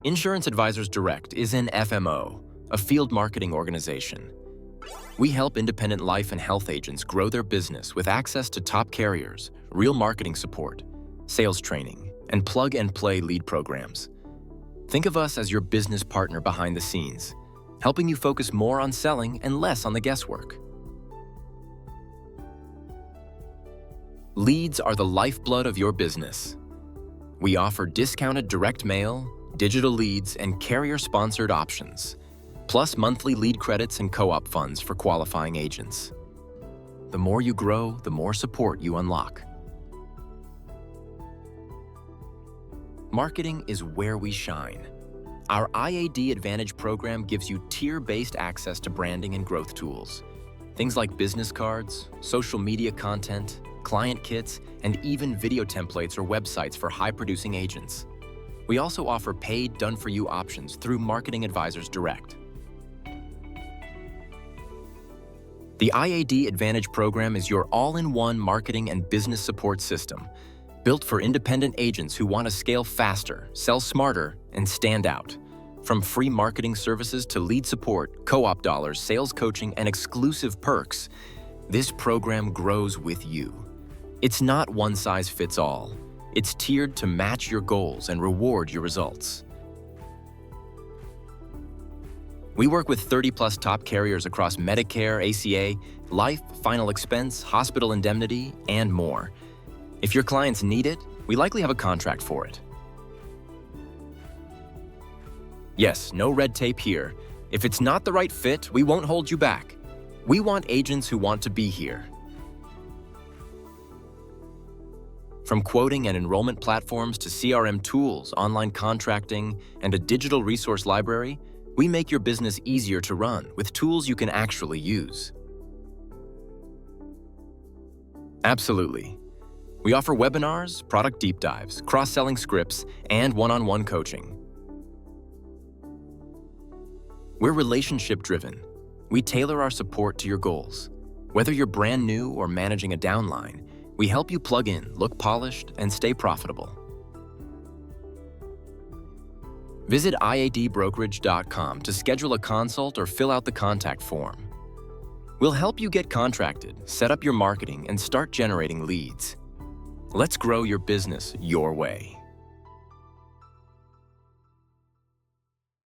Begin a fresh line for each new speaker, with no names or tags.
Insurance Advisors Direct is an FMO, a field marketing organization. We help independent life and health agents grow their business with access to top carriers, real marketing support, sales training, and plug-and-play lead programs. Think of us as your business partner behind the scenes, helping you focus more on selling and less on the guesswork. Leads are the lifeblood of your business. We offer discounted direct mail, digital leads, and carrier-sponsored options, plus monthly lead credits and co-op funds for qualifying agents. The more you grow, the more support you unlock. Marketing is where we shine. Our IAD Advantage program gives you tier-based access to branding and growth tools. Things like business cards, social media content, client kits, and even video templates or websites for high-producing agents. We also offer paid, done-for-you options through Marketing Advisors Direct. The IAD Advantage program is your all-in-one marketing and business support system, built for independent agents who want to scale faster, sell smarter, and stand out. From free marketing services to lead support, co-op dollars, sales coaching, and exclusive perks, this program grows with you. It's not one size fits all. It's tiered to match your goals and reward your results. We work with 30+ top carriers across Medicare, ACA, life, final expense, hospital indemnity, and more. If your clients need it, we likely have a contract for it. Yes, no red tape here. If it's not the right fit, we won't hold you back. We want agents who want to be here. From quoting and enrollment platforms to CRM tools, online contracting, and a digital resource library, we make your business easier to run with tools you can actually use. Absolutely. We offer webinars, product deep dives, cross-selling scripts, and one-on-one coaching. We're relationship-driven. We tailor our support to your goals. Whether you're brand new or managing a downline, we help you plug in, look polished, and stay profitable. Visit iadbrokerage.com to schedule a consult or fill out the contact form. We'll help you get contracted, set up your marketing, and start generating leads. Let's grow your business your way.